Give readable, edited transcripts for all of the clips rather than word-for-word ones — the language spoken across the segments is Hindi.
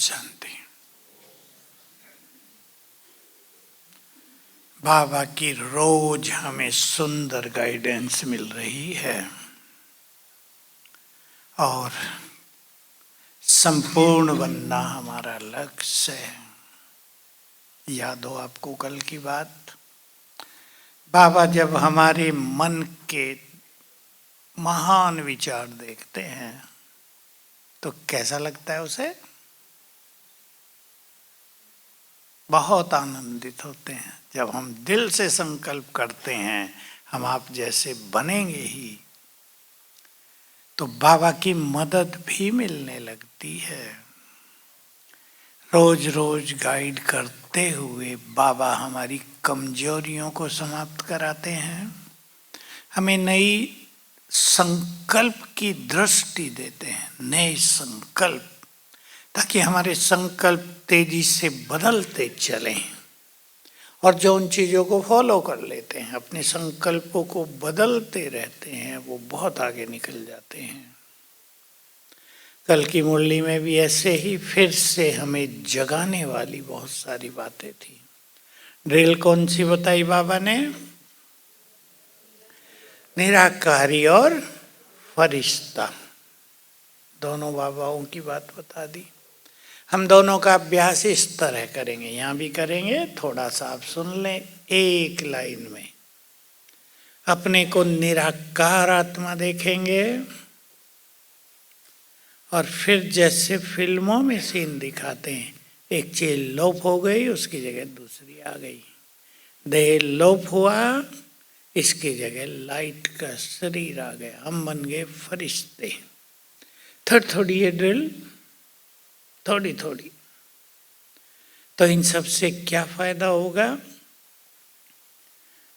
शांति। बाबा की रोज हमें सुंदर गाइडेंस मिल रही है और संपूर्ण बनना हमारा लक्ष्य है। याद हो आपको कल की बात? बाबा जब हमारे मन के महान विचार देखते हैं तो कैसा लगता है उसे? बहुत आनंदित होते हैं। जब हम दिल से संकल्प करते हैं हम आप जैसे बनेंगे ही, तो बाबा की मदद भी मिलने लगती है। रोज रोज गाइड करते हुए बाबा हमारी कमजोरियों को समाप्त कराते हैं, हमें नई संकल्प की दृष्टि देते हैं, नए संकल्प, ताकि हमारे संकल्प तेजी से बदलते चलें और जो उन चीज़ों को फॉलो कर लेते हैं, अपने संकल्पों को बदलते रहते हैं, वो बहुत आगे निकल जाते हैं। कल की मुरली में भी ऐसे ही फिर से हमें जगाने वाली बहुत सारी बातें थी। ड्रिल कौन सी बताई बाबा ने? निराकारी और फरिश्ता, दोनों बाबाओं की बात बता दी। हम दोनों का अभ्यास इस तरह करेंगे, यहाँ भी करेंगे। थोड़ा सा आप सुन लें एक लाइन में। अपने को निराकार आत्मा देखेंगे और फिर जैसे फिल्मों में सीन दिखाते हैं, एक चीज लोप हो गई, उसकी जगह दूसरी आ गई। देह लोप हुआ, इसकी जगह लाइट का शरीर आ गया, हम बन गए फरिश्ते। थोड़ी थोड़ी ये ड्रिल, थोड़ी थोड़ी। तो इन सब से क्या फायदा होगा?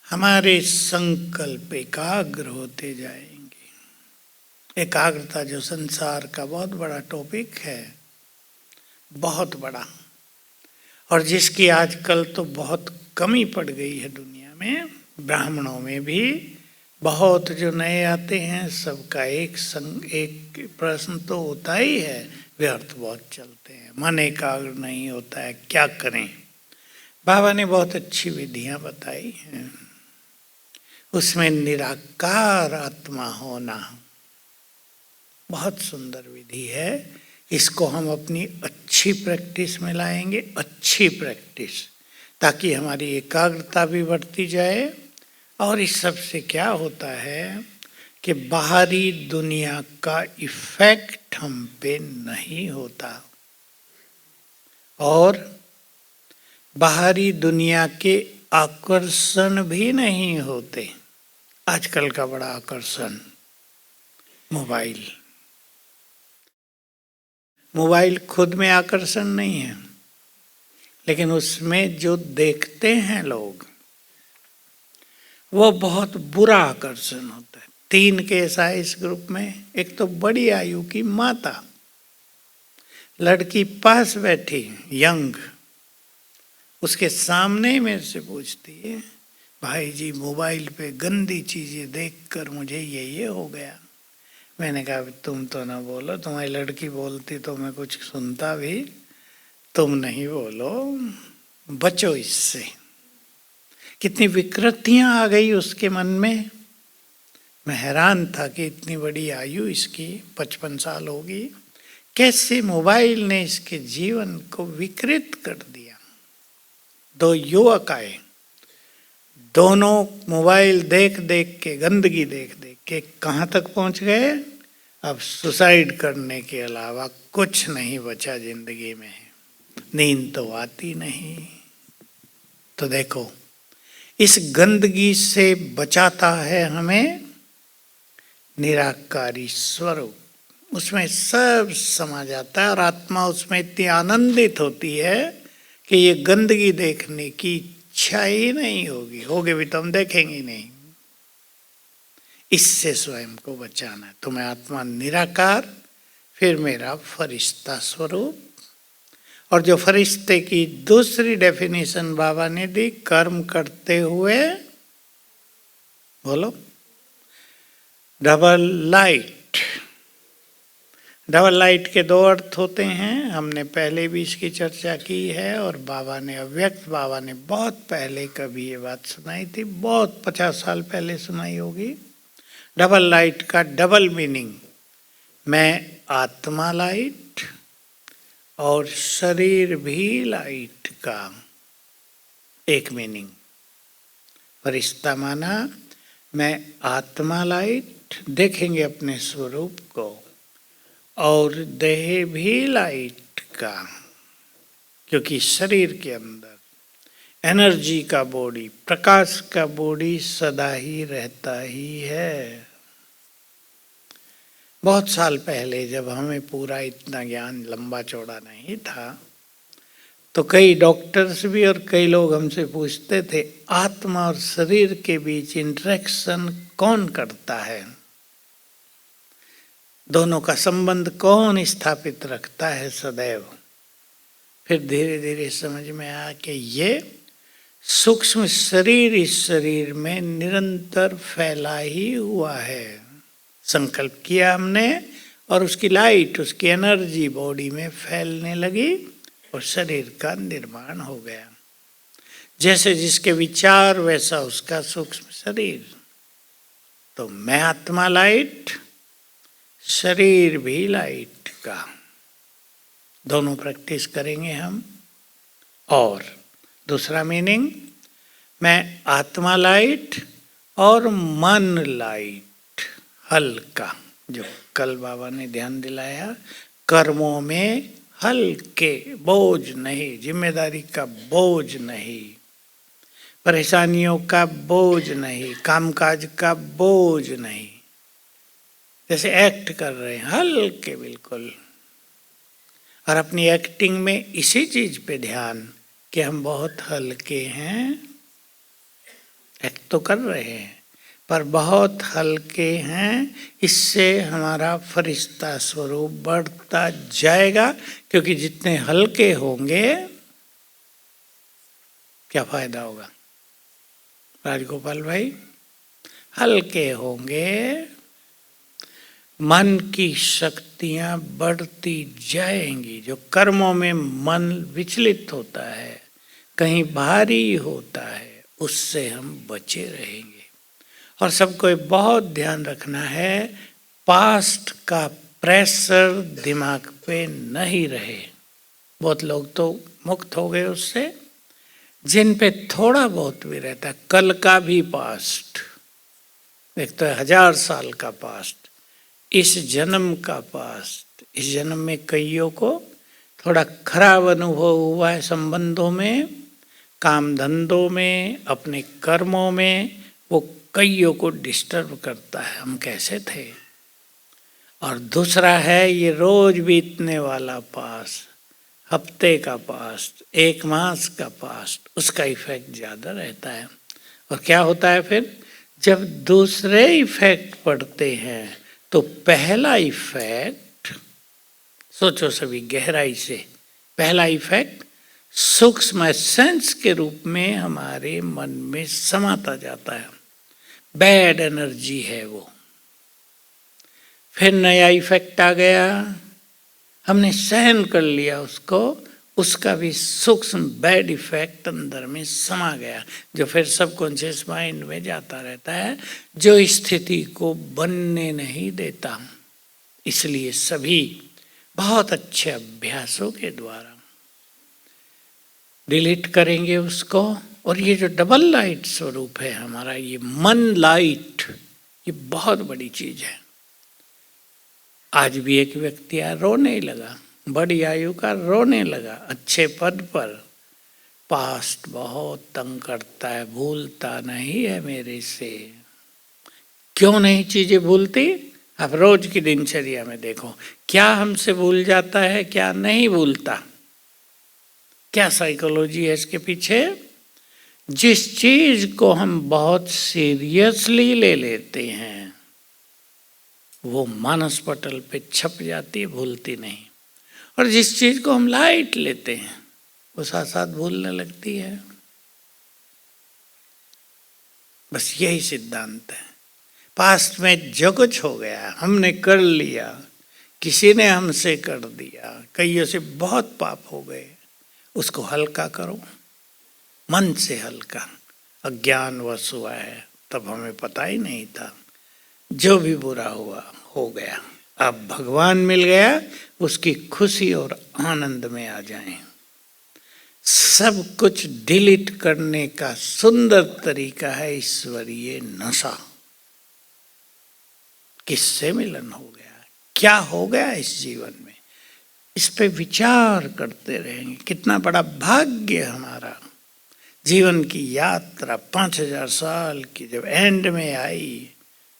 हमारे संकल्प एकाग्र होते जाएंगे। एकाग्रता जो संसार का बहुत बड़ा टॉपिक है, बहुत बड़ा, और जिसकी आजकल तो बहुत कमी पड़ गई है दुनिया में। ब्राह्मणों में भी बहुत जो नए आते हैं, सबका एक प्रश्न तो होता ही है, व्यर्थ बहुत चलते हैं, मन एकाग्र नहीं होता है, क्या करें? बाबा ने बहुत अच्छी विधियां बताई हैं, उसमें निराकार आत्मा होना बहुत सुंदर विधि है। इसको हम अपनी अच्छी प्रैक्टिस में लाएंगे, अच्छी प्रैक्टिस, ताकि हमारी एकाग्रता भी बढ़ती जाए। और इस सब से क्या होता है कि बाहरी दुनिया का इफेक्ट हम पे नहीं होता और बाहरी दुनिया के आकर्षण भी नहीं होते। आजकल का बड़ा आकर्षण मोबाइल। मोबाइल खुद में आकर्षण नहीं है, लेकिन उसमें जो देखते हैं लोग, वो बहुत बुरा आकर्षण होता है। 3 केस आए इस ग्रुप में। एक तो बड़ी आयु की माता, लड़की पास बैठी यंग, उसके सामने मेरे से पूछती है, भाई जी मोबाइल पे गंदी चीजें देखकर मुझे ये हो गया। मैंने कहा तुम तो ना बोलो, तुम्हारी लड़की बोलती तो मैं कुछ सुनता भी, तुम नहीं बोलो, बचो इससे। कितनी विकृतियां आ गई उसके मन में। मैं हैरान था कि इतनी बड़ी आयु इसकी, 55 साल होगी, कैसे मोबाइल ने इसके जीवन को विकृत कर दिया। 2 युवक आए, दोनों मोबाइल देख देख के, गंदगी देख देख के कहाँ तक पहुंच गए? अब सुसाइड करने के अलावा कुछ नहीं बचा जिंदगी में। नींद तो आती नहीं। तो देखो, इस गंदगी से बचाता है हमें निराकारी स्वरूप। उसमें सब समा जाता है और आत्मा उसमें इतनी आनंदित होती है कि ये गंदगी देखने की इच्छा ही नहीं होगी। होगे भी तो हम देखेंगे नहीं। इससे स्वयं को बचाना है। तो मैं आत्मा निराकार, फिर मेरा फरिश्ता स्वरूप। और जो फरिश्ते की दूसरी डेफिनेशन बाबा ने दी, कर्म करते हुए, बोलो, डबल लाइट। डबल लाइट के दो अर्थ होते हैं, हमने पहले भी इसकी चर्चा की है, और बाबा ने अव्यक्त बाबा ने बहुत पहले कभी ये बात सुनाई थी, बहुत 50 साल पहले सुनाई होगी। डबल लाइट का डबल मीनिंग, मैं आत्मा लाइट और शरीर भी लाइट का एक मीनिंग। फरिश्ता माना मैं आत्मा लाइट, देखेंगे अपने स्वरूप को, और देह भी लाइट का, क्योंकि शरीर के अंदर एनर्जी का बॉडी, प्रकाश का बॉडी सदा ही रहता ही है। बहुत साल पहले जब हमें पूरा इतना ज्ञान लंबा चौड़ा नहीं था, तो कई डॉक्टर्स भी और कई लोग हमसे पूछते थे, आत्मा और शरीर के बीच इंटरेक्शन कौन करता है, दोनों का संबंध कौन स्थापित रखता है सदैव। फिर धीरे धीरे समझ में आया कि ये सूक्ष्म शरीर इस शरीर में निरंतर फैला ही हुआ है। संकल्प किया हमने और उसकी लाइट, उसकी एनर्जी बॉडी में फैलने लगी और शरीर का निर्माण हो गया। जैसे जिसके विचार वैसा उसका सूक्ष्म शरीर। तो मैं आत्मा लाइट, शरीर भी लाइट का, दोनों प्रैक्टिस करेंगे हम। और दूसरा मीनिंग, मैं आत्मा लाइट और मन लाइट, हल्का, जो कल बाबा ने ध्यान दिलाया, कर्मों में हल्के, बोझ नहीं, जिम्मेदारी का बोझ नहीं, परेशानियों का बोझ नहीं, कामकाज का बोझ नहीं, जैसे एक्ट कर रहे हैं हल्के बिल्कुल। और अपनी एक्टिंग में इसी चीज पे ध्यान कि हम बहुत हल्के हैं, एक्ट तो कर रहे हैं पर बहुत हल्के हैं। इससे हमारा फरिश्ता स्वरूप बढ़ता जाएगा, क्योंकि जितने हल्के होंगे क्या फायदा होगा राजगोपाल भाई, हल्के होंगे, मन की शक्तियां बढ़ती जाएंगी। जो कर्मों में मन विचलित होता है, कहीं भारी होता है, उससे हम बचे रहेंगे। और सबको बहुत ध्यान रखना है, पास्ट का प्रेशर दिमाग पे नहीं रहे। बहुत लोग तो मुक्त हो गए उससे, जिन पे थोड़ा बहुत भी रहता है, कल का भी पास्ट, एक तो 1000 साल का पास्ट, इस जन्म का पास्ट, इस जन्म में कईयों को थोड़ा खराब अनुभव हुआ है, संबंधों में, काम धंधों में, अपने कर्मों में, वो कईयों को डिस्टर्ब करता है, हम कैसे थे। और दूसरा है ये रोज बीतने वाला पास्ट, हफ्ते का पास्ट, 1 मास का पास्ट, उसका इफेक्ट ज्यादा रहता है। और क्या होता है फिर, जब दूसरे इफेक्ट पड़ते हैं तो पहला इफेक्ट, सोचो सभी गहराई से, पहला इफेक्ट सूक्ष्म एसेंस के रूप में हमारे मन में समाता जाता है, बैड एनर्जी है वो। फिर नया इफेक्ट आ गया, हमने सहन कर लिया उसको, उसका भी सूक्ष्म बैड इफेक्ट अंदर में समा गया, जो फिर सबकॉन्शियस माइंड में जाता रहता है, जो स्थिति को बनने नहीं देता। इसलिए सभी बहुत अच्छे अभ्यासों के द्वारा डिलीट करेंगे उसको। और ये जो डबल लाइट स्वरूप है हमारा, ये मन लाइट, ये बहुत बड़ी चीज है। आज भी एक व्यक्ति रोने लगा, बड़ी आयु का रोने लगा, अच्छे पद पर, पास्ट बहुत तंग करता है, भूलता नहीं है मेरे से। क्यों नहीं चीजें भूलती, आप रोज की दिनचर्या में देखो, क्या हमसे भूल जाता है, क्या नहीं भूलता, क्या साइकोलॉजी है इसके पीछे। जिस चीज को हम बहुत सीरियसली ले लेते हैं वो मानस पटल पे छप जाती है, भूलती नहीं। और जिस चीज को हम लाइट लेते हैं वो साथ साथ भूलने लगती है। बस यही सिद्धांत है। पास्ट में जो कुछ हो गया हमने कर लिया, किसी ने हमसे कर दिया, कईयों से बहुत पाप हो गए, उसको हल्का करो, मन से हल्का। अज्ञानवश हुआ है, तब हमें पता ही नहीं था, जो भी बुरा हुआ हो गया, अब भगवान मिल गया, उसकी खुशी और आनंद में आ जाएं। सब कुछ डिलीट करने का सुंदर तरीका है ईश्वरीय नशा। किससे मिलन हो गया, क्या हो गया इस जीवन में, इस पे विचार करते रहेंगे। कितना बड़ा भाग्य हमारा। जीवन की यात्रा 5000 साल की जब एंड में आई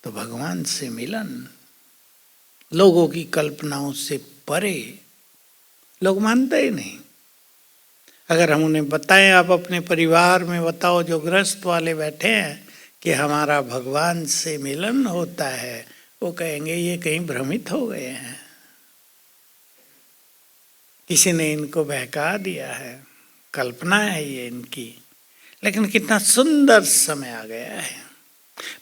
तो भगवान से मिलन, लोगों की कल्पनाओं से परे। लोग मानते ही नहीं। अगर हम उन्हें बताएं, आप अपने परिवार में बताओ जो गृहस्थ वाले बैठे हैं कि हमारा भगवान से मिलन होता है, वो कहेंगे ये कहीं भ्रमित हो गए हैं, किसी ने इनको बहका दिया है, कल्पना है ये इनकी। लेकिन कितना सुंदर समय आ गया है।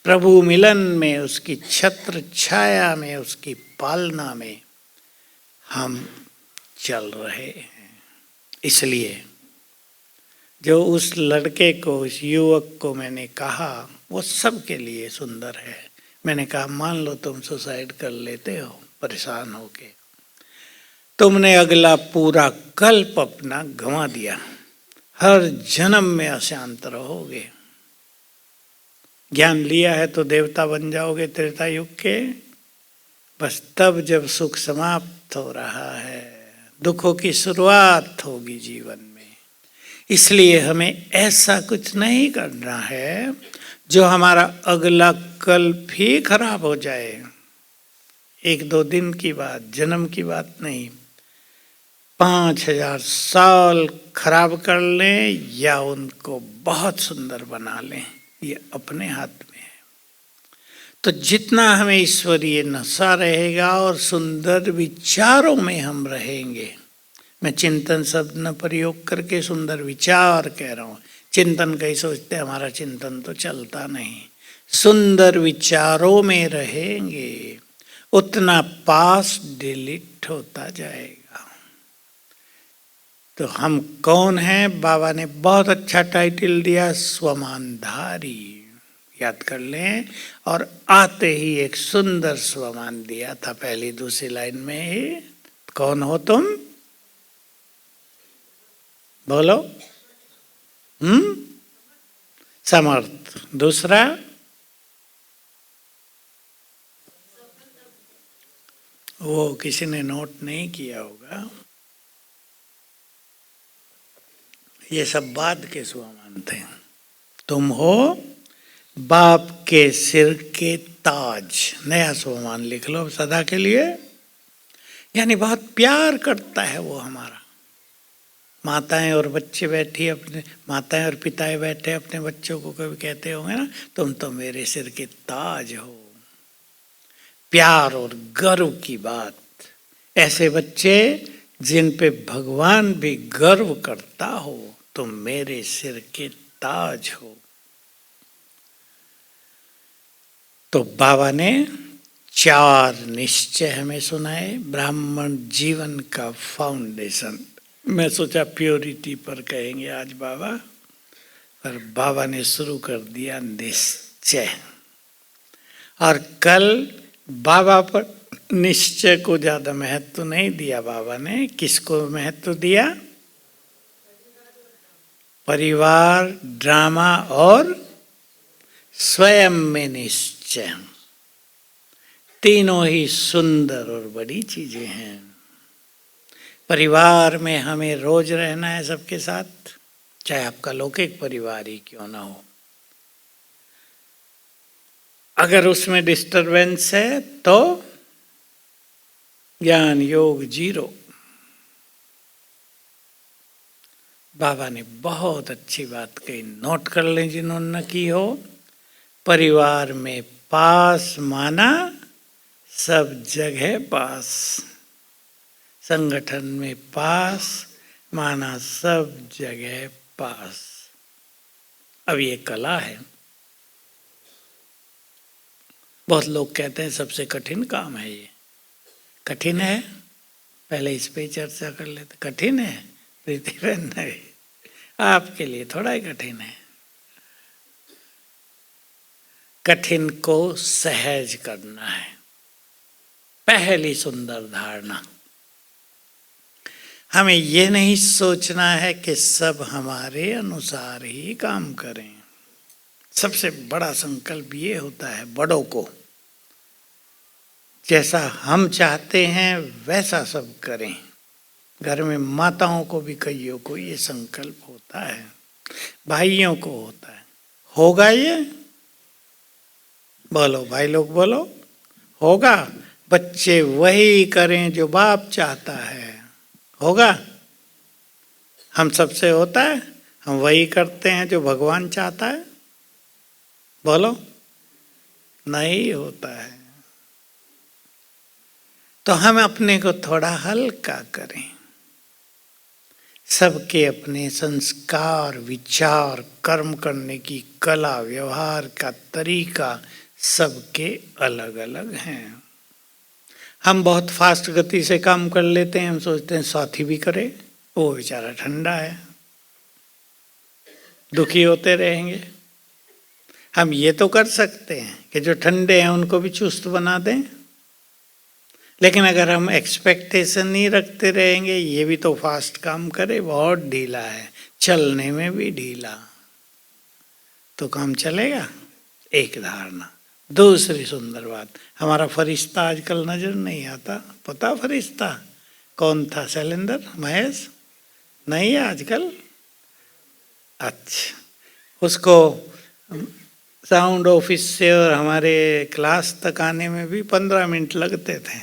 प्रभु मिलन में, उसकी छत्र छाया में, उसकी पालना में हम चल रहे हैं। इसलिए जो उस लड़के को, उस युवक को मैंने कहा, वो सबके लिए सुंदर है। मैंने कहा मान लो तुम सुसाइड कर लेते हो परेशान होके, तुमने अगला पूरा कल्प अपना गंवा दिया, हर जन्म में अशांत रहोगे। ज्ञान लिया है तो देवता बन जाओगे त्रेता युग के, बस तब जब सुख समाप्त हो रहा है, दुखों की शुरुआत होगी जीवन में। इसलिए हमें ऐसा कुछ नहीं करना है जो हमारा अगला कल्प ही खराब हो जाए। 1-2 दिन की बात, जन्म की बात नहीं, 5000 साल खराब कर लें या उनको बहुत सुंदर बना लें, ये अपने हाथ में है। तो जितना हमें ईश्वरीय नशा रहेगा और सुंदर विचारों में हम रहेंगे, मैं चिंतन शब्द न प्रयोग करके सुंदर विचार कह रहा हूँ। चिंतन कई सोचते हमारा चिंतन तो चलता नहीं। सुंदर विचारों में रहेंगे, उतना पास डिलीट होता जाएगा। तो हम कौन हैं? बाबा ने बहुत अच्छा टाइटल दिया, स्वमानधारी। याद कर लें। और आते ही एक सुंदर स्वमान दिया था पहली दूसरी लाइन में ही। कौन हो तुम? बोलो। समर्थ। दूसरा वो किसी ने नोट नहीं किया होगा, ये सब बाद के स्वमान थे। तुम हो बाप के सिर के ताज। नया स्वमान लिख लो सदा के लिए। यानी बहुत प्यार करता है वो हमारा। माताएं और बच्चे बैठी अपने, माताएं और पिताएं बैठे अपने बच्चों को कभी कहते होंगे ना, तुम तो मेरे सिर के ताज हो। प्यार और गर्व की बात। ऐसे बच्चे जिन पे भगवान भी गर्व करता हो, तुम मेरे सिर के ताज हो। तो बाबा ने 4 निश्चय हमें सुनाए, ब्राह्मण जीवन का फाउंडेशन। मैं सोचा प्योरिटी पर कहेंगे आज बाबा, पर बाबा ने शुरू कर दिया निश्चय। और कल बाबा पर निश्चय को ज्यादा महत्व नहीं दिया बाबा ने। किसको महत्व दिया? परिवार, ड्रामा और स्वयं में निश्चय। तीनों ही सुंदर और बड़ी चीजें हैं। परिवार में हमें रोज रहना है सबके साथ, चाहे आपका लौकिक परिवार ही क्यों ना हो। अगर उसमें डिस्टरबेंस है तो ज्ञान योग 0। बाबा ने बहुत अच्छी बात कही, नोट कर लें जिन्होंने न की हो। परिवार में पास माना सब जगह पास, संगठन में पास माना सब जगह पास। अब ये कला है। बहुत लोग कहते हैं सबसे कठिन काम है ये, कठिन है? पहले इस पे चर्चा कर लेते। कठिन है प्रीति बहन? नहीं, आपके लिए थोड़ा ही कठिन है। कठिन को सहज करना है, पहली सुंदर धारणा। हमें ये नहीं सोचना है कि सब हमारे अनुसार ही काम करें। सबसे बड़ा संकल्प ये होता है बड़ों को, जैसा हम चाहते हैं वैसा सब करें। घर में माताओं को भी कईयों को ये संकल्प होता है, भाइयों को होता है। होगा ये? बोलो भाई लोग, बोलो होगा? बच्चे वही करें जो बाप चाहता है, होगा? हम सबसे होता है? हम वही करते हैं जो भगवान चाहता है? बोलो, नहीं होता है। तो हम अपने को थोड़ा हल्का करें। सबके अपने संस्कार, विचार, कर्म करने की कला, व्यवहार का तरीका सबके अलग अलग हैं। हम बहुत फास्ट गति से काम कर लेते हैं, हम सोचते हैं साथी भी करे, वो बेचारा ठंडा है, दुखी होते रहेंगे। हम ये तो कर सकते हैं कि जो ठंडे हैं उनको भी चुस्त बना दें, लेकिन अगर हम एक्सपेक्टेशन नहीं रखते रहेंगे ये भी तो फास्ट काम करे, बहुत ढीला है, चलने में भी ढीला, तो काम चलेगा? एक धारणा। दूसरी सुंदर बात, हमारा फरिश्ता आजकल नजर नहीं आता। पता फरिश्ता कौन था? शैलेंद्र, महेश? नहीं है आजकल? अच्छा, उसको साउंड ऑफिस से और हमारे क्लास तक आने में भी 15 मिनट लगते थे।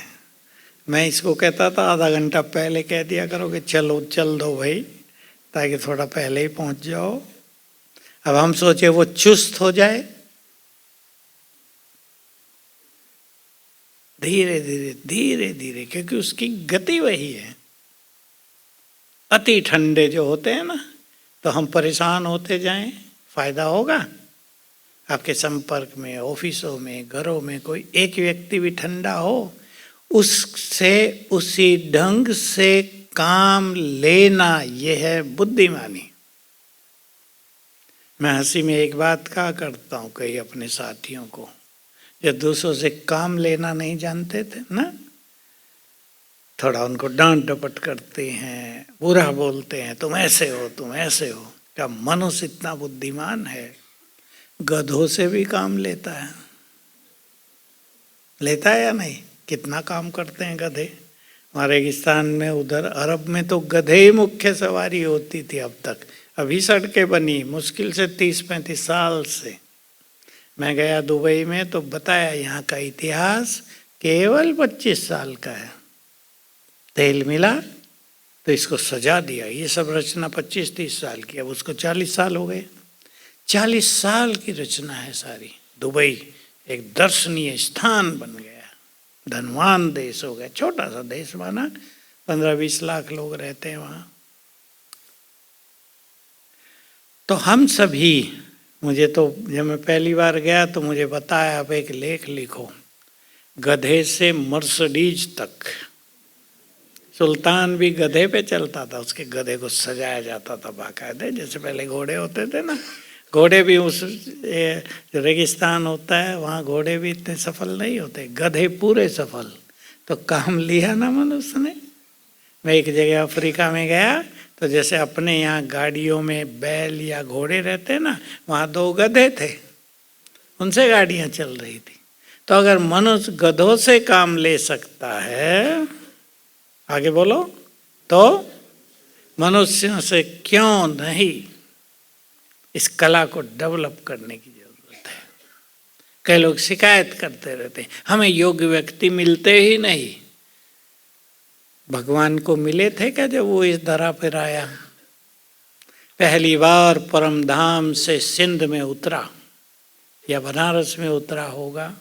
मैं इसको कहता था आधा घंटा पहले कह दिया करो कि चलो चल दो भाई, ताकि थोड़ा पहले ही पहुंच जाओ। अब हम सोचे वो चुस्त हो जाए, धीरे धीरे धीरे धीरे, क्योंकि उसकी गति वही है। अति ठंडे जो होते हैं ना, तो हम परेशान होते जाएं, फायदा होगा? आपके संपर्क में, ऑफिसों में, घरों में कोई एक व्यक्ति भी ठंडा हो, उससे उसी ढंग से काम लेना, यह है बुद्धिमानी। मैं हंसी में एक बात कहा करता हूँ कई अपने साथियों को, जो दूसरों से काम लेना नहीं जानते थे ना, थोड़ा उनको डांट डपट करते हैं, बुरा बोलते हैं, तुम ऐसे हो, तुम ऐसे हो। क्या मनुष्य इतना बुद्धिमान है? गधों से भी काम लेता है, लेता है या नहीं? कितना काम करते हैं गधे। हमारे रेगिस्तान में, उधर अरब में तो गधे ही मुख्य सवारी होती थी अब तक। अभी सड़कें बनी मुश्किल से 30-35 साल से। मैं गया दुबई में तो बताया यहाँ का इतिहास केवल 25 साल का है। तेल मिला तो इसको सजा दिया। ये सब रचना 25-30 साल की, अब उसको 40 साल हो गए। 40 साल की रचना है सारी। दुबई एक दर्शनीय स्थान बन गया, धनवान देश हो गया। छोटा सा देश माना, 15-20 लाख लोग रहते हैं वहाँ। तो हम सभी, मुझे तो जब मैं पहली बार गया तो मुझे बताया आप एक लेख लिखो, गधे से मर्सिडीज तक। सुल्तान भी गधे पे चलता था, उसके गधे को सजाया जाता था बाकायदे, जैसे पहले घोड़े होते थे ना। घोड़े भी उस जो रेगिस्तान होता है वहाँ घोड़े भी इतने सफल नहीं होते, गधे पूरे सफल। तो काम लिया ना मनुष्य ने। मैं एक जगह अफ्रीका में गया तो जैसे अपने यहाँ गाड़ियों में बैल या घोड़े रहते ना, वहाँ 2 गधे थे, उनसे गाड़ियाँ चल रही थी। तो अगर मनुष्य गधों से काम ले सकता है, आगे बोलो, तो मनुष्यों से क्यों नहीं? इस कला को डेवलप करने की जरूरत है। कई लोग शिकायत करते रहते हैं हमें योग्य व्यक्ति मिलते ही नहीं। भगवान को मिले थे क्या जब वो इस धरा पर आया? पहली बार परम धाम से सिंध में उतरा या बनारस में उतरा होगा,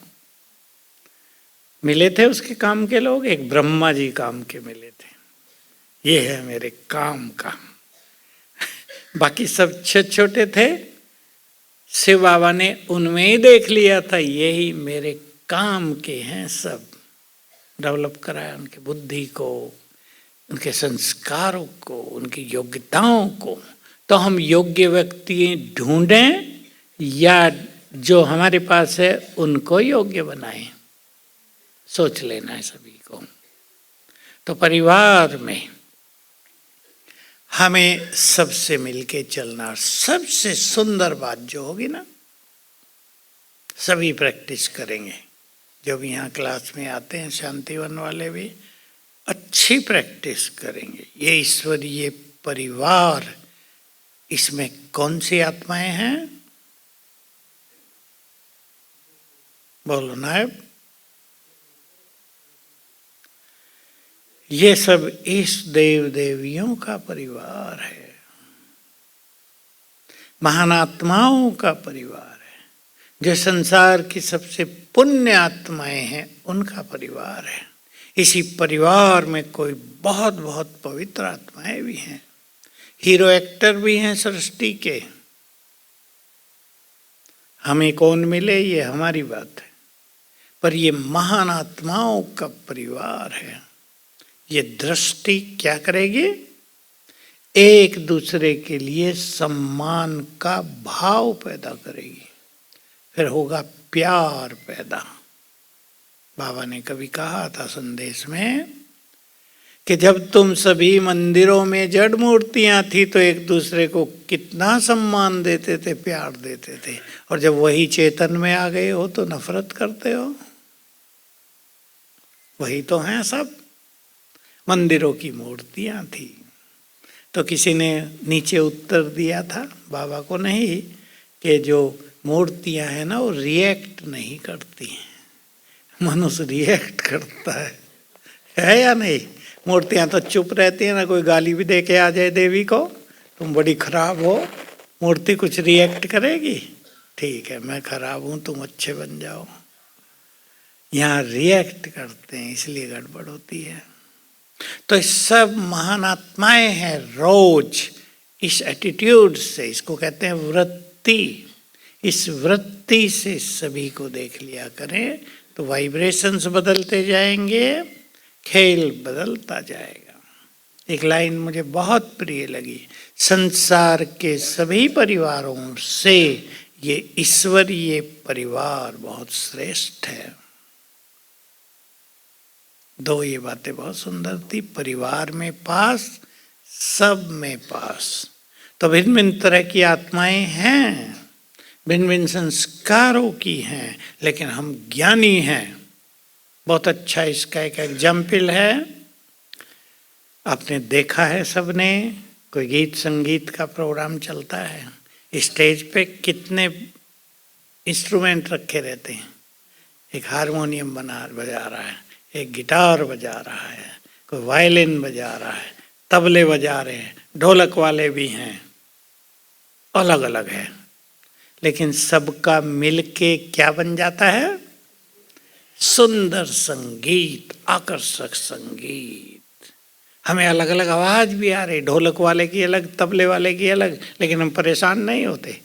मिले थे उसके काम के लोग? एक ब्रह्मा जी काम के मिले थे, ये है मेरे काम का। बाकी सब छोटे थे, शिव बाबा ने उनमें ही देख लिया था यही मेरे काम के हैं सब। डेवलप कराया, उनकी बुद्धि को, उनके संस्कारों को, उनकी योग्यताओं को। तो हम योग्य व्यक्ति ढूंढें या जो हमारे पास है उनको योग्य बनाएं, सोच लेना है सभी को। तो परिवार में हमें सबसे मिलके चलना। सबसे सुंदर बात जो होगी ना, सभी प्रैक्टिस करेंगे, जो भी यहाँ क्लास में आते हैं शांतिवन वाले भी अच्छी प्रैक्टिस करेंगे। ये ईश्वरीय परिवार, इसमें कौन सी आत्माएं हैं? बोलो नायब। ये सब इष्ट देव देवियों का परिवार है, महान आत्माओं का परिवार है, जो संसार की सबसे पुण्य आत्माएं हैं उनका परिवार है। इसी परिवार में कोई बहुत बहुत पवित्र आत्माएं भी हैं, हीरो एक्टर भी हैं सृष्टि के। हमें कौन मिले ये हमारी बात है, पर ये महान आत्माओं का परिवार है। ये दृष्टि क्या करेगी? एक दूसरे के लिए सम्मान का भाव पैदा करेगी, फिर होगा प्यार पैदा। बाबा ने कभी कहा था संदेश में कि जब तुम सभी मंदिरों में जड़ मूर्तियां थी तो एक दूसरे को कितना सम्मान देते थे, प्यार देते थे, और जब वही चेतन में आ गए हो तो नफरत करते हो। वही तो हैं सब, मंदिरों की मूर्तियां थी। तो किसी ने नीचे उत्तर दिया था, बाबा को नहीं, कि जो मूर्तियां हैं ना वो रिएक्ट नहीं करती हैं, मनुष्य रिएक्ट करता है या नहीं? मूर्तियां तो चुप रहती है ना, कोई गाली भी दे के आ जाए देवी को, तुम बड़ी खराब हो, मूर्ति कुछ रिएक्ट करेगी? ठीक है, मैं खराब हूं, तुम अच्छे बन जाओ। यहाँ रिएक्ट करते हैं, इसलिए गड़बड़ होती है। तो सब महान आत्माएं हैं। रोज इस एटीट्यूड से, इसको कहते हैं वृत्ति, इस वृत्ति से सभी को देख लिया करें तो वाइब्रेशंस बदलते जाएंगे, खेल बदलता जाएगा। एक लाइन मुझे बहुत प्रिय लगी, संसार के सभी परिवारों से ये ईश्वरीय परिवार बहुत श्रेष्ठ है। दो ये बातें बहुत सुंदर थी, परिवार में पास, सब में पास। तो भिन्न भिन्न तरह की आत्माएं हैं, भिन्न भिन्न संस्कारों की हैं, लेकिन हम ज्ञानी हैं। बहुत अच्छा इसका एक एग्जाम्पल है, आपने देखा है सबने, कोई गीत संगीत का प्रोग्राम चलता है, स्टेज पे कितने इंस्ट्रूमेंट रखे रहते हैं। एक हारमोनियम बजा रहा है, एक गिटार बजा रहा है, कोई वायलिन बजा रहा है, तबले बजा रहे हैं, ढोलक वाले भी हैं, अलग अलग है, लेकिन सबका मिलके क्या बन जाता है? सुंदर संगीत, आकर्षक संगीत। हमें अलग अलग आवाज भी आ रही, ढोलक वाले की अलग, तबले वाले की अलग, लेकिन हम परेशान नहीं होते।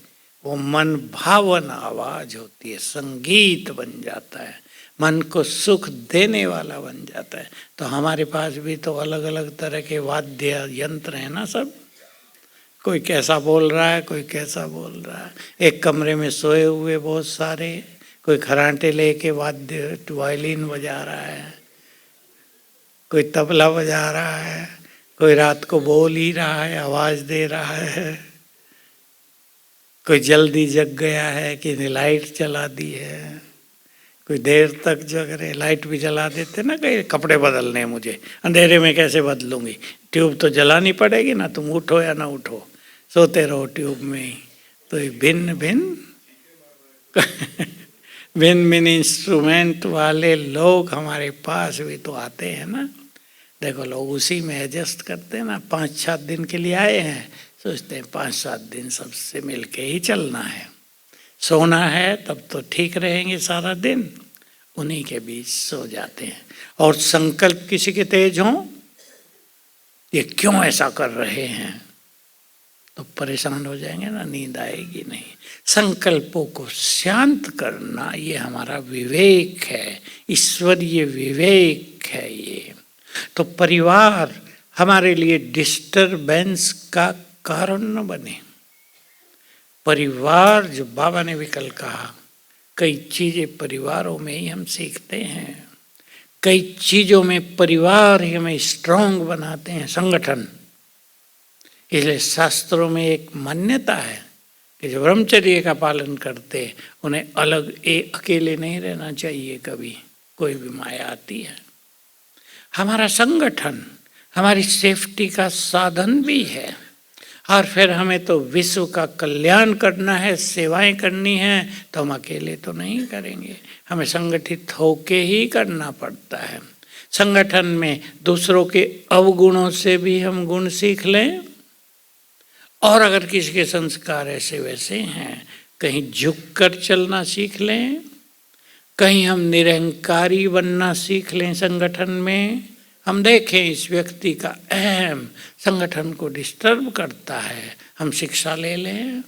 वो मन भावन आवाज होती है, संगीत बन जाता है, मन को सुख देने वाला बन जाता है। तो हमारे पास भी तो अलग अलग तरह के वाद्य यंत्र हैं ना सब, कोई कैसा बोल रहा है, कोई कैसा बोल रहा है। एक कमरे में सोए हुए बहुत सारे, कोई खरांटे लेके वाद्य वायलिन बजा रहा है, कोई तबला बजा रहा है, कोई रात को बोल ही रहा है, आवाज दे रहा है, कोई जल्दी जग गया है कि लाइट जला दी है, कोई देर तक जग रहे, लाइट भी जला देते ना, कहीं कपड़े बदलने हैं मुझे, अंधेरे में कैसे बदलूंगी, ट्यूब तो जलानी पड़ेगी ना, तुम उठो या ना उठो, सोते रहो ट्यूब में ही। तो भिन्न भिन्न भिन्न भिन्न इंस्ट्रूमेंट वाले लोग हमारे पास भी तो आते हैं ना। देखो लोग उसी में एडजस्ट करते हैं ना, 5-7 दिन के लिए आए हैं, सोचते हैं 5-7 दिन सबसे मिल के ही चलना है, सोना है तब तो ठीक रहेंगे सारा दिन, उन्हीं के बीच सो जाते हैं। और संकल्प किसी के तेज हों, ये क्यों ऐसा कर रहे हैं, तो परेशान हो जाएंगे ना, नींद आएगी नहीं। संकल्पों को शांत करना ये हमारा विवेक है, ईश्वरीय विवेक है ये। तो परिवार हमारे लिए डिस्टरबेंस का कारण न बने। परिवार, जो बाबा ने भी कल कहा, कई चीजें परिवारों में ही हम सीखते हैं। कई चीजों में परिवार ही हमें स्ट्रांग बनाते हैं, संगठन। इसलिए शास्त्रों में एक मान्यता है कि जो ब्रह्मचर्य का पालन करते हैं उन्हें अलग अकेले नहीं रहना चाहिए। कभी कोई भी माया आती है, हमारा संगठन हमारी सेफ्टी का साधन भी है। और फिर हमें तो विश्व का कल्याण करना है, सेवाएं करनी है, तो हम अकेले तो नहीं करेंगे, हमें संगठित होके ही करना पड़ता है। संगठन में दूसरों के अवगुणों से भी हम गुण सीख लें, और अगर किसी के संस्कार ऐसे वैसे हैं, कहीं झुक कर चलना सीख लें, कहीं हम निरंकारी बनना सीख लें। संगठन में हम देखें इस व्यक्ति का अहम संगठन को डिस्टर्ब करता है, हम शिक्षा ले लें।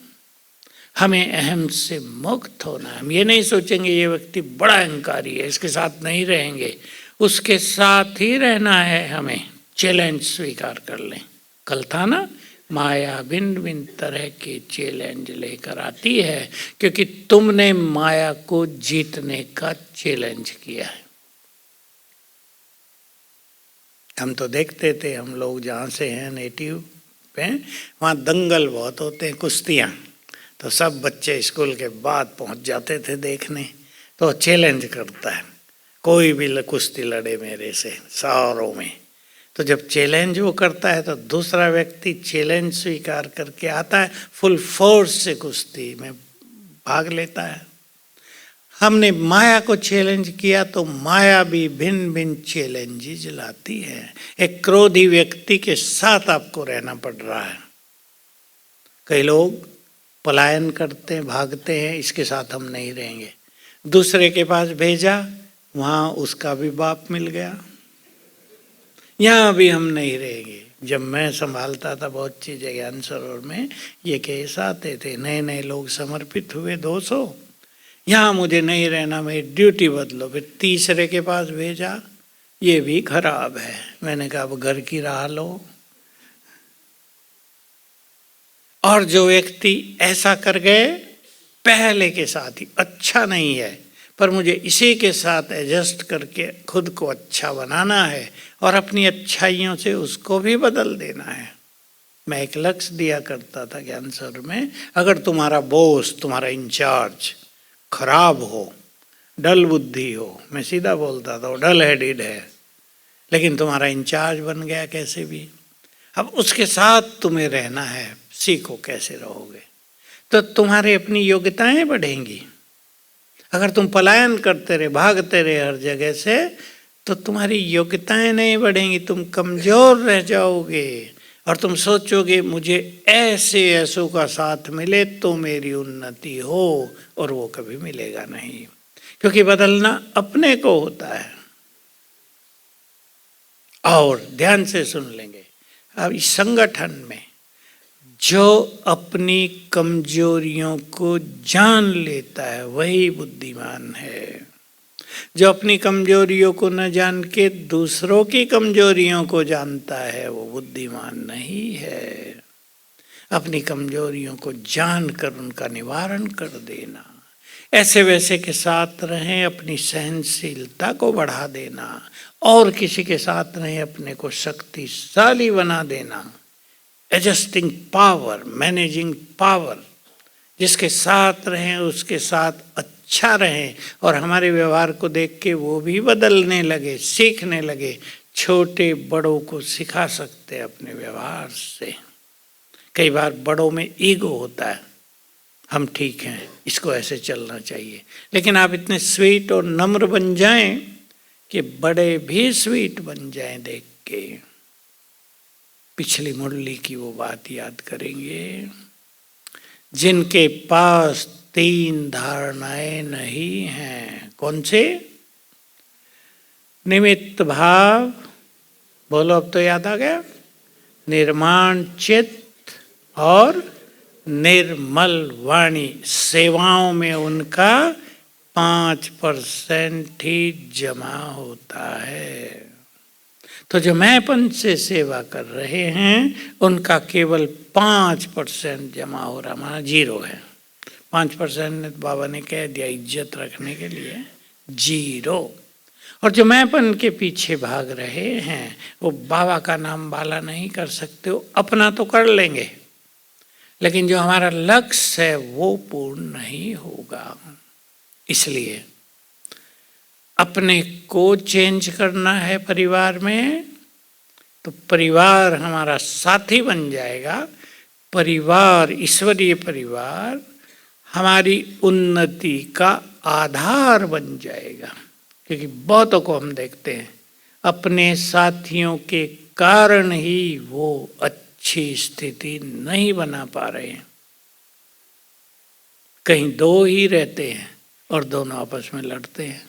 हमें अहम से मुक्त होना है। हम ये नहीं सोचेंगे ये व्यक्ति बड़ा अहंकारी है, इसके साथ नहीं रहेंगे, उसके साथ ही रहना है। हमें चैलेंज स्वीकार कर लें। कल था ना, माया भिन्न भिन्न तरह के चैलेंज लेकर आती है, क्योंकि तुमने माया को जीतने का चैलेंज किया है। हम तो देखते थे, हम लोग जहाँ से हैं नेटिव पे, वहाँ दंगल बहुत होते हैं, कुश्तियाँ। तो सब बच्चे स्कूल के बाद पहुँच जाते थे देखने। तो चैलेंज करता है, कोई भी कुश्ती लड़े मेरे से शहरों में। तो जब चैलेंज वो करता है तो दूसरा व्यक्ति चैलेंज स्वीकार करके आता है, फुल फोर्स से कुश्ती में भाग लेता है। हमने माया को चैलेंज किया तो माया भी भिन्न भिन्न चैलेंजेस लाती है। एक क्रोधी व्यक्ति के साथ आपको रहना पड़ रहा है। कई लोग पलायन करते हैं, भागते हैं, इसके साथ हम नहीं रहेंगे। दूसरे के पास भेजा, वहाँ उसका भी बाप मिल गया, यहाँ भी हम नहीं रहेंगे। जब मैं संभालता था बहुत चीज़ें ज्ञान सरोवर में, ये केस आते थे, नए नए लोग समर्पित हुए 200, यहाँ मुझे नहीं रहना, मेरी ड्यूटी बदलो। फिर तीसरे के पास भेजा, ये भी खराब है। मैंने कहा अब घर की राह लो। और जो व्यक्ति ऐसा कर गए, पहले के साथ ही अच्छा नहीं है, पर मुझे इसी के साथ एडजस्ट करके खुद को अच्छा बनाना है और अपनी अच्छाइयों से उसको भी बदल देना है। मैं एक लक्ष्य दिया करता था ज्ञान सरोवर में, अगर तुम्हारा बॉस, तुम्हारा इंचार्ज खराब हो, डल बुद्धि हो, मैं सीधा बोलता था वो डल हेडेड है, लेकिन तुम्हारा इंचार्ज बन गया कैसे भी, अब उसके साथ तुम्हें रहना है, सीखो कैसे रहोगे, तो तुम्हारी अपनी योग्यताएं बढ़ेंगी। अगर तुम पलायन करते रहे, भागते रहे हर जगह से, तो तुम्हारी योग्यताएं नहीं बढ़ेंगी, तुम कमजोर रह जाओगे और तुम सोचोगे मुझे ऐसे ऐसों का साथ मिले तो मेरी उन्नति हो, और वो कभी मिलेगा नहीं, क्योंकि बदलना अपने को होता है। और ध्यान से सुन लेंगे, अब इस संगठन में जो अपनी कमजोरियों को जान लेता है वही बुद्धिमान है। जो अपनी कमजोरियों को न जान के दूसरों की कमजोरियों को जानता है वो बुद्धिमान नहीं है। अपनी कमजोरियों को जानकर उनका निवारण कर देना, ऐसे वैसे के साथ रहें, अपनी सहनशीलता को बढ़ा देना, और किसी के साथ रहें अपने को शक्तिशाली बना देना। एडजस्टिंग पावर, मैनेजिंग पावर, जिसके साथ रहें उसके साथ अच्छा रहें, और हमारे व्यवहार को देख के वो भी बदलने लगे, सीखने लगे। छोटे बड़ों को सिखा सकते हैं अपने व्यवहार से। कई बार बड़ों में ईगो होता है, हम ठीक हैं, इसको ऐसे चलना चाहिए, लेकिन आप इतने स्वीट और नम्र बन जाएं कि बड़े भी स्वीट बन जाएं देख के। पिछली मुरली की वो बात याद करेंगे, जिनके पास 3 धारणाएं नहीं हैं। कौन से? निमित्त भाव, बोलो अब तो याद आ गया, निर्माण चित्त और निर्मल वाणी। सेवाओं में उनका 5% ही जमा होता है। तो जो मैंपन से सेवा कर रहे हैं उनका केवल 5% जमा हो रहा, हमारा 0 है। 5% बाबा ने कह दिया इज्जत रखने के लिए, 0। और जो मैंपन के पीछे भाग रहे हैं वो बाबा का नाम बाला नहीं कर सकते, वो अपना तो कर लेंगे लेकिन जो हमारा लक्ष्य है वो पूर्ण नहीं होगा। इसलिए अपने को चेंज करना है परिवार में, तो परिवार हमारा साथी बन जाएगा। परिवार, ईश्वरीय परिवार हमारी उन्नति का आधार बन जाएगा। क्योंकि बहुतों को हम देखते हैं अपने साथियों के कारण ही वो अच्छी स्थिति नहीं बना पा रहे हैं। कहीं 2 ही रहते हैं और दोनों आपस में लड़ते हैं,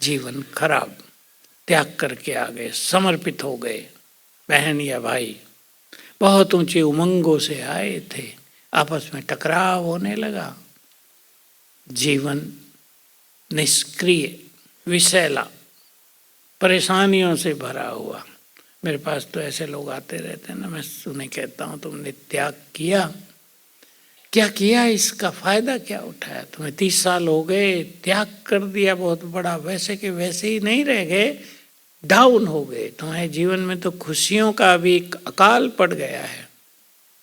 जीवन खराब। त्याग करके आ गए, समर्पित हो गए, बहन या भाई बहुत ऊंचे उमंगों से आए थे, आपस में टकराव होने लगा, जीवन निष्क्रिय, विषैला, परेशानियों से भरा हुआ। मेरे पास तो ऐसे लोग आते रहते हैं ना, मैं उन्हें कहता हूँ तुमने त्याग किया, क्या किया, इसका फायदा क्या उठाया? तुम्हें 30 साल हो गए, त्याग कर दिया बहुत बड़ा, वैसे के वैसे ही नहीं रह गए, डाउन हो गए। तुम्हारे जीवन में तो खुशियों का भी अकाल पड़ गया है,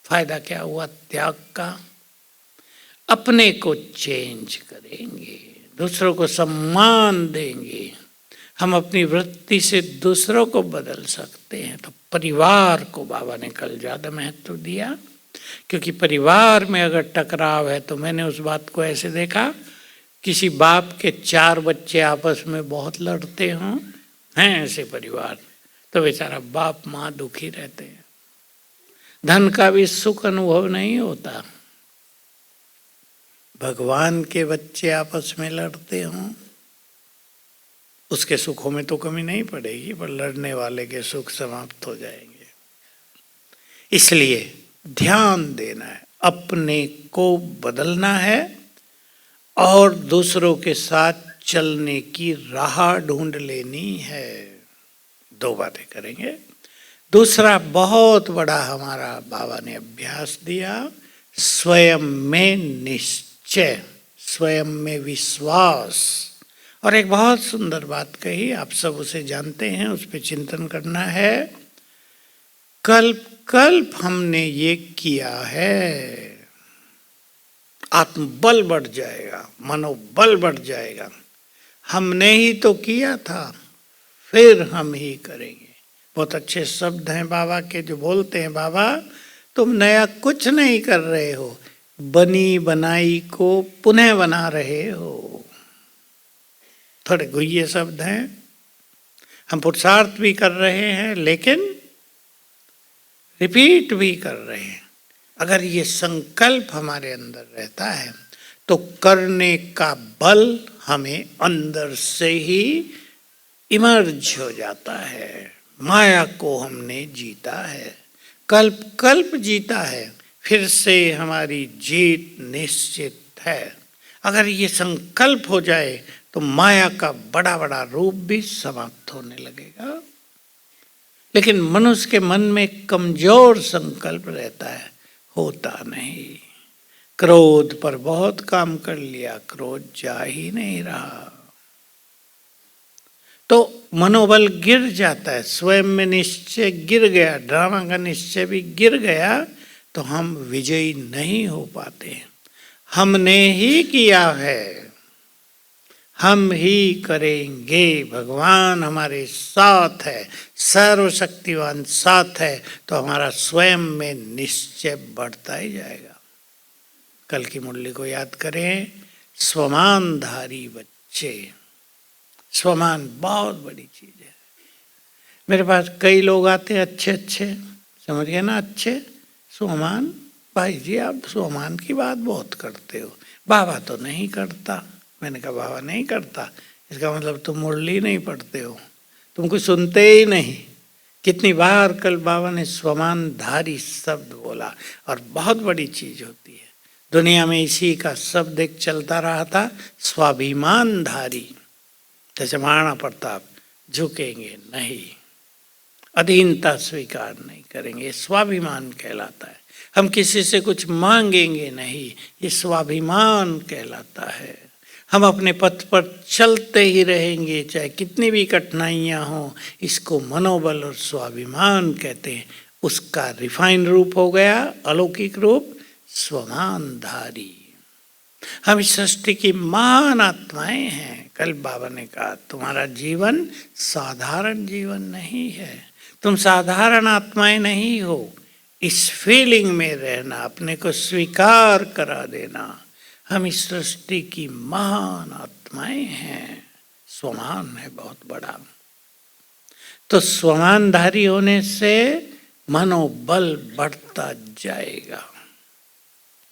फायदा क्या हुआ त्याग का? अपने को चेंज करेंगे, दूसरों को सम्मान देंगे, हम अपनी वृत्ति से दूसरों को बदल सकते हैं। तो परिवार को बाबा ने कल ज़्यादा महत्व दिया, क्योंकि परिवार में अगर टकराव है तो मैंने उस बात को ऐसे देखा, किसी बाप के 4 बच्चे आपस में बहुत लड़ते हों, हैं ऐसे परिवार, तो बेचारा बाप माँ दुखी रहते हैं, धन का भी सुख अनुभव नहीं होता। भगवान के बच्चे आपस में लड़ते हों, उसके सुखों में तो कमी नहीं पड़ेगी, पर लड़ने वाले के सुख समाप्त हो जाएंगे। इसलिए ध्यान देना है, अपने को बदलना है और दूसरों के साथ चलने की राह ढूंढ लेनी है। 2 बातें करेंगे। दूसरा बहुत बड़ा हमारा बाबा ने अभ्यास दिया, स्वयं में निश्चय, स्वयं में विश्वास। और एक बहुत सुंदर बात कही, आप सब उसे जानते हैं, उस पर चिंतन करना है। कल्प कल्प हमने ये किया है, आत्मबल बढ़ जाएगा, मनोबल बढ़ जाएगा। हमने ही तो किया था, फिर हम ही करेंगे। बहुत अच्छे शब्द हैं बाबा के जो बोलते हैं, बाबा तुम नया कुछ नहीं कर रहे हो, बनी बनाई को पुनः बना रहे हो। थोड़े गुह्य शब्द हैं, हम पुरुषार्थ भी कर रहे हैं लेकिन रिपीट भी कर रहे हैं। अगर ये संकल्प हमारे अंदर रहता है तो करने का बल हमें अंदर से ही इमर्ज हो जाता है। माया को हमने जीता है, कल्प कल्प जीता है, फिर से हमारी जीत निश्चित है। अगर ये संकल्प हो जाए तो माया का बड़ा बड़ा रूप भी समाप्त होने लगेगा। लेकिन मनुष्य के मन में कमजोर संकल्प रहता है, होता नहीं। क्रोध पर बहुत काम कर लिया, क्रोध जा ही नहीं रहा, तो मनोबल गिर जाता है, स्वयं में निश्चय गिर गया, ड्रामा का निश्चय भी गिर गया, तो हम विजयी नहीं हो पाते। हमने ही किया है, हम ही करेंगे, भगवान हमारे साथ है, सर्वशक्तिवान साथ है, तो हमारा स्वयं में निश्चय बढ़ता ही जाएगा। कल की मुरली को याद करें, स्वमानधारी बच्चे। स्वमान बहुत बड़ी चीज है। मेरे पास कई लोग आते हैं अच्छे अच्छे, समझिए ना, अच्छे स्वमान। भाई जी आप स्वमान की बात बहुत करते हो, बाबा तो नहीं करता। मैंने कहा बाबा नहीं करता, इसका मतलब तुम मुरली नहीं पढ़ते हो, तुम कुछ सुनते ही नहीं। कितनी बार कल बाबा ने स्वमानधारी शब्द बोला, और बहुत बड़ी चीज होती है। दुनिया में इसी का शब्द एक चलता रहा था, स्वाभिमानधारी। जैसे महाराणा प्रताप, झुकेंगे नहीं, अधीनता स्वीकार नहीं करेंगे, स्वाभिमान कहलाता है। हम किसी से कुछ मांगेंगे नहीं, ये स्वाभिमान कहलाता है। हम अपने पथ पर चलते ही रहेंगे चाहे कितनी भी कठिनाइयां हों, इसको मनोबल और स्वाभिमान कहते हैं। उसका रिफाइन रूप हो गया अलौकिक रूप स्वमानधारी। हम इस सृष्टि की महान आत्माएं हैं। कल बाबा ने कहा तुम्हारा जीवन साधारण जीवन नहीं है, तुम साधारण आत्माएं नहीं हो। इस फीलिंग में रहना, अपने को स्वीकार करा देना, हम इस सृष्टि की महान आत्माएं हैं। स्वमान है बहुत बड़ा। तो स्वमानधारी होने से मनोबल बढ़ता जाएगा।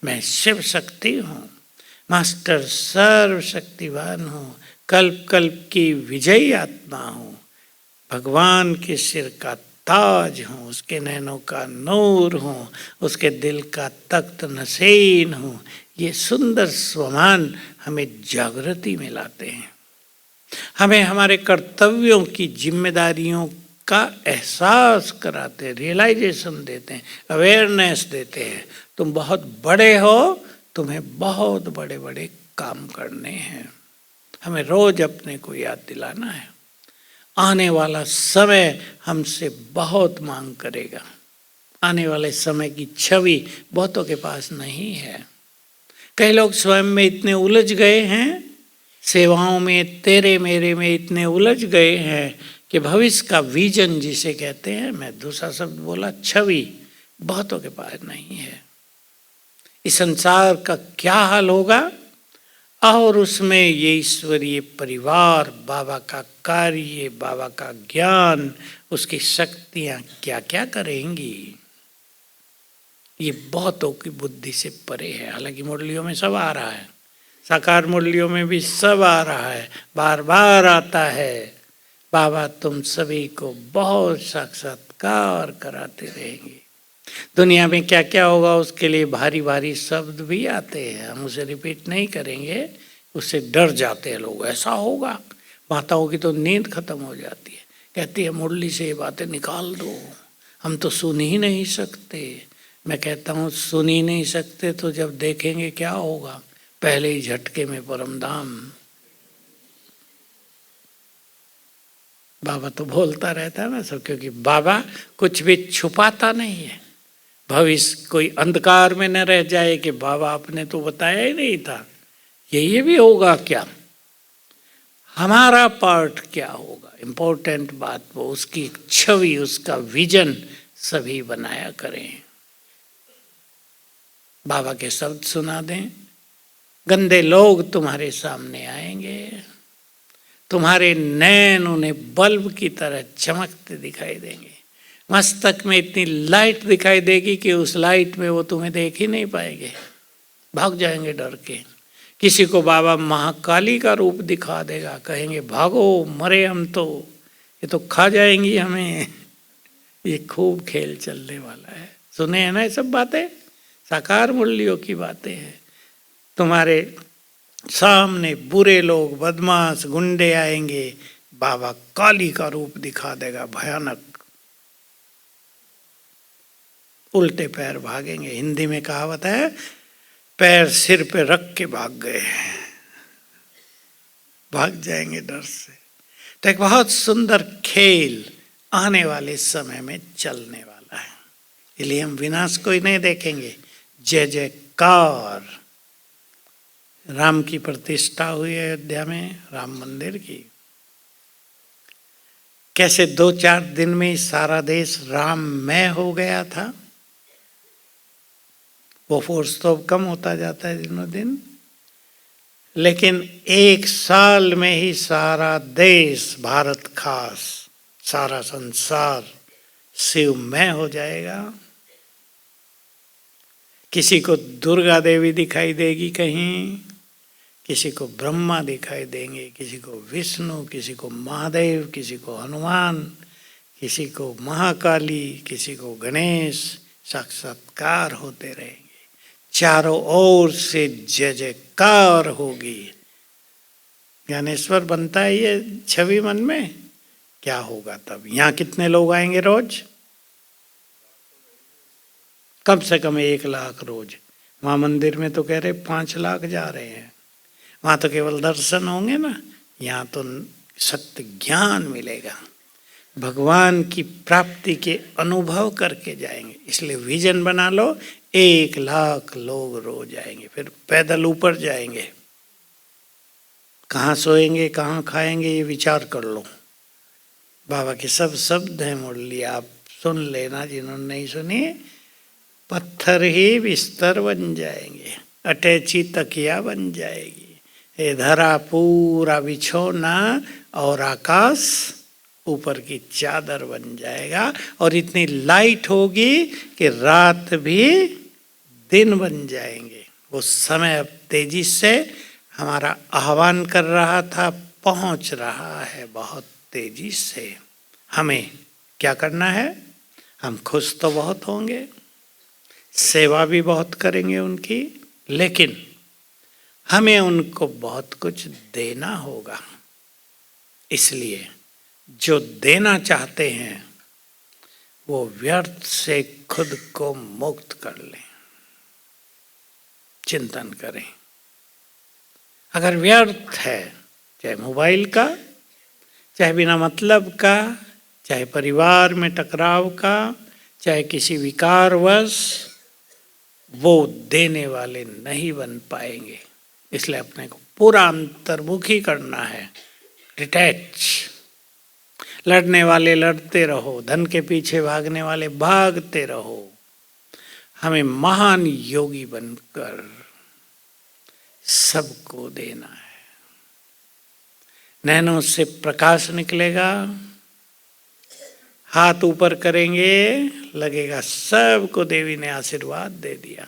मैं शिव शक्ति हूँ, मास्टर सर्वशक्तिवान हूँ, कल्प कल्प की विजयी आत्मा हूँ, भगवान के सिर का ताज हूँ, उसके नैनों का नूर हूँ, उसके दिल का तख्त नसीन हूँ। ये सुंदर स्वमान हमें जागृति में लाते हैं, हमें हमारे कर्तव्यों की जिम्मेदारियों का एहसास कराते हैं, रियलाइजेशन देते हैं, अवेयरनेस देते हैं। तुम बहुत बड़े हो, तुम्हें बहुत बड़े बड़े काम करने हैं। हमें रोज अपने को याद दिलाना है। आने वाला समय हमसे बहुत मांग करेगा। आने वाले समय की छवि बहुतों के पास नहीं है। कई लोग स्वयं में इतने उलझ गए हैं, सेवाओं में, तेरे मेरे में इतने उलझ गए हैं कि भविष्य का विजन जिसे कहते हैं, मैं दूसरा शब्द बोला, छवि, बहुतों के पास नहीं है। इस संसार का क्या हाल होगा और उसमें ये ईश्वरीय परिवार, बाबा का कार्य, बाबा का ज्ञान, उसकी शक्तियां क्या क्या करेंगी, ये बहुतों की बुद्धि से परे है। हालांकि मुरलियों में सब आ रहा है, साकार मुरलियों में भी सब आ रहा है, बार बार आता है। बाबा तुम सभी को बहुत साक्षात्कार कराते रहेंगे। दुनिया में क्या क्या होगा उसके लिए भारी भारी शब्द भी आते हैं, हम उसे रिपीट नहीं करेंगे, उससे डर जाते हैं लोग। ऐसा होगा, माताओं की तो नींद खत्म हो जाती है, कहती है मुरली से ये बातें निकाल दो, हम तो सुन ही नहीं सकते। मैं कहता हूँ सुन ही नहीं सकते तो जब देखेंगे क्या होगा, पहले ही झटके में परमधाम। बाबा तो बोलता रहता है ना सब, क्योंकि बाबा कुछ भी छुपाता नहीं है। भविष्य कोई अंधकार में न रह जाए कि बाबा आपने तो बताया ही नहीं था, ये भी होगा क्या, हमारा पार्ट क्या होगा। इम्पोर्टेंट बात वो उसकी छवि, उसका विजन सभी बनाया करें। बाबा के शब्द सुना दें, गंदे लोग तुम्हारे सामने आएंगे, तुम्हारे नैन उन्हें बल्ब की तरह चमकते दिखाई देंगे, मस्तक में इतनी लाइट दिखाई देगी कि उस लाइट में वो तुम्हें देख ही नहीं पाएंगे, भाग जाएंगे डर के। किसी को बाबा महाकाली का रूप दिखा देगा, कहेंगे भागो मरे हम तो, ये तो खा जाएंगी हमें। ये खूब खेल चलने वाला है। सुने हैं ना ये सब बातें, साकार मुरलियों की बातें हैं। तुम्हारे सामने बुरे लोग, बदमाश, गुंडे आएंगे, बाबा काली का रूप दिखा देगा भयानक, उल्टे पैर भागेंगे। हिंदी में कहावत है, पैर सिर पे रख के भाग गए, भाग जाएंगे डर से। तो एक बहुत सुंदर खेल आने वाले समय में चलने वाला है, इसलिए हम विनाश को ही नहीं देखेंगे। जय जयकार। राम की प्रतिष्ठा हुई अयोध्या में, राम मंदिर की। कैसे 2-4 दिन में सारा देश राममय हो गया था। वो फोर्स तो कम होता जाता है दिनों दिन, लेकिन 1 साल में ही सारा देश, भारत खास सारा संसार शिवमय हो जाएगा। किसी को दुर्गा देवी दिखाई देगी कहीं, किसी को ब्रह्मा दिखाई देंगे, किसी को विष्णु, किसी को महादेव, किसी को हनुमान, किसी को महाकाली, किसी को गणेश। साक्षात्कार होते रहेंगे, चारों ओर से जय जयकार होगी। ज्ञानेश्वर बनता है ये छवि मन में, क्या होगा तब? यहाँ कितने लोग आएंगे रोज? कम से कम 1 लाख रोज। वहाँ मंदिर में तो कह रहे 5 लाख जा रहे हैं। वहाँ तो केवल दर्शन होंगे ना, यहाँ तो सत्य ज्ञान मिलेगा, भगवान की प्राप्ति के अनुभव करके जाएंगे। इसलिए विजन बना लो, 1 लाख लोग रोज आएंगे। फिर पैदल ऊपर जाएंगे, कहाँ सोएंगे, कहाँ खाएंगे, ये विचार कर लो। बाबा के सब शब्द हैं मुरली, आप सुन लेना जिन्होंने नहीं सुनी। पत्थर ही बिस्तर बन जाएंगे, अटैची तकिया बन जाएगी, ये धरा पूरा बिछोना और आकाश ऊपर की चादर बन जाएगा। और इतनी लाइट होगी कि रात भी दिन बन जाएंगे। वो समय अब तेजी से हमारा आह्वान कर रहा था, पहुंच रहा है बहुत तेजी से। हमें क्या करना है? हम खुश तो बहुत होंगे, सेवा भी बहुत करेंगे उनकी, लेकिन हमें उनको बहुत कुछ देना होगा। इसलिए जो देना चाहते हैं वो व्यर्थ से खुद को मुक्त कर लें, चिंतन करें। अगर व्यर्थ है, चाहे मोबाइल का, चाहे बिना मतलब का, चाहे परिवार में टकराव का, चाहे किसी विकारवश, वो देने वाले नहीं बन पाएंगे। इसलिए अपने को पूरा अंतर्मुखी करना है, डिटैच। लड़ने वाले लड़ते रहो, धन के पीछे भागने वाले भागते रहो। हमें महान योगी बनकर सबको देना है। नैनों से प्रकाश निकलेगा, हाथ ऊपर करेंगे, लगेगा सबको देवी ने आशीर्वाद दे दिया।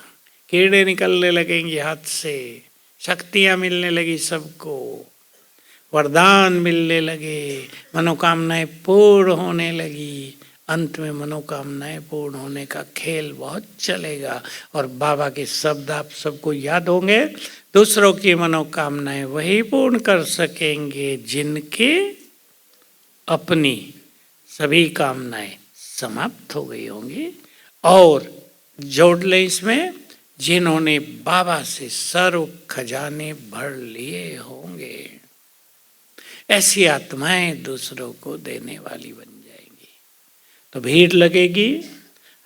कीड़े निकलने लगेंगे हाथ से, शक्तियां मिलने लगी सबको, वरदान मिलने लगे, मनोकामनाएं पूर्ण होने लगी। अंत में मनोकामनाएं पूर्ण होने का खेल बहुत चलेगा। और बाबा के शब्द आप सबको याद होंगे, दूसरों की मनोकामनाएं वही पूर्ण कर सकेंगे जिनकी अपनी सभी कामनाएं समाप्त हो गई होंगी। और जोड़ लें इसमें, जिन्होंने बाबा से सर्व खजाने भर लिए होंगे। ऐसी आत्माएं दूसरों को देने वाली बन जाएंगी। तो भीड़ लगेगी,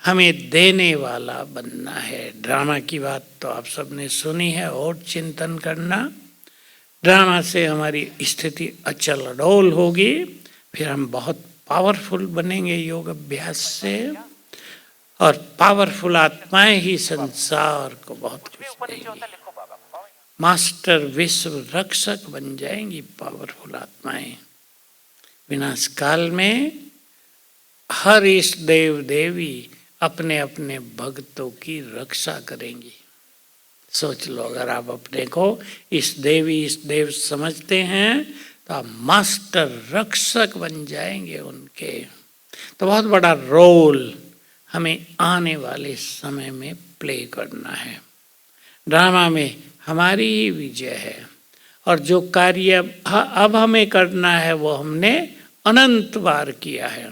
हमें देने वाला बनना है। ड्रामा की बात तो आप सबने सुनी है, और चिंतन करना। ड्रामा से हमारी स्थिति अचल अडोल होगी, फिर हम बहुत पावरफुल बनेंगे योग अभ्यास से, और पावरफुल आत्माएं ही संसार को बहुत कुछ देंगी। मास्टर विश्व रक्षक बन जाएंगी पावरफुल आत्माएं। विनाश काल में हर इष्ट देव देवी अपने अपने भक्तों की रक्षा करेंगी। सोच लो, अगर आप अपने को इस देव समझते हैं तो आप मास्टर रक्षक बन जाएंगे उनके। तो बहुत बड़ा रोल हमें आने वाले समय में प्ले करना है। ड्रामा में हमारी ही विजय है, और जो कार्य अब हमें करना है वो हमने अनंत बार किया है।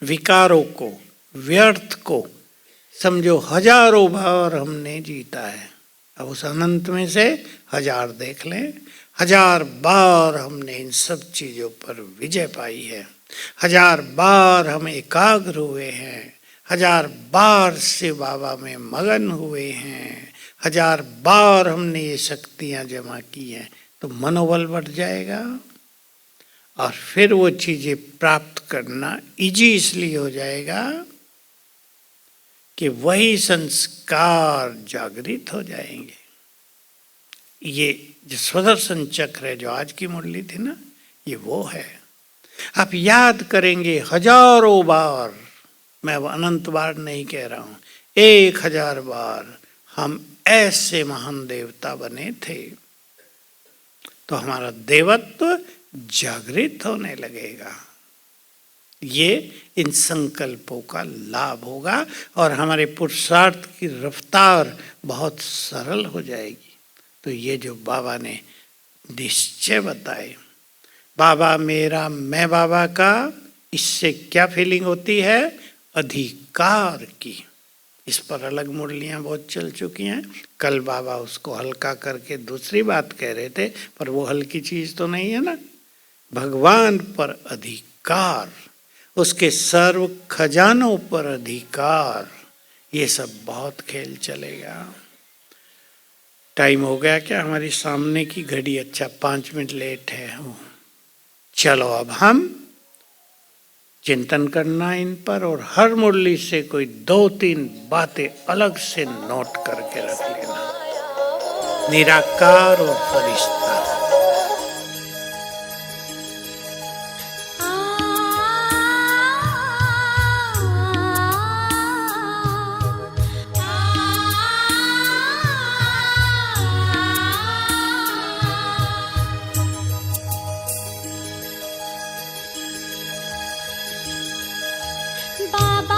विकारों को, व्यर्थ को समझो हजारों बार हमने जीता है। अब उस अनंत में से 1000 देख लें, 1000 बार हमने इन सब चीजों पर विजय पाई है। 1000 बार हम एकाग्र हुए हैं, 1000 बार से बाबा में मगन हुए हैं, 1000 बार हमने ये शक्तियां जमा की हैं। तो मनोबल बढ़ जाएगा, और फिर वो चीजें प्राप्त करना इजी इसलिए हो जाएगा कि वही संस्कार जागृत हो जाएंगे। ये जो स्वदर्शन चक्र है, जो आज की मुरली थी ना, ये वो है। आप याद करेंगे हजारों बार, मैं वो अनंत बार नहीं कह रहा हूं, 1000 बार हम ऐसे महान देवता बने थे, तो हमारा देवत्व जागृत होने लगेगा। ये इन संकल्पों का लाभ होगा, और हमारे पुरुषार्थ की रफ्तार बहुत सरल हो जाएगी। तो ये जो बाबा ने निश्चय बताए, बाबा मेरा, मैं बाबा का, इससे क्या फीलिंग होती है? अधिकार की। इस पर अलग मुरलियां बहुत चल चुकी हैं। कल बाबा उसको हल्का करके दूसरी बात कह रहे थे, पर वो हल्की चीज तो नहीं है ना। भगवान पर अधिकार, उसके सर्व खजानों पर अधिकार, ये सब बहुत खेल चलेगा। टाइम हो गया क्या? हमारी सामने की घड़ी, अच्छा 5 मिनट लेट है। चलो अब हम चिंतन करना इन पर, और हर मुरली से कोई 2-3 बातें अलग से नोट करके रख लेना। निराकार और फरिश्ता। बाबा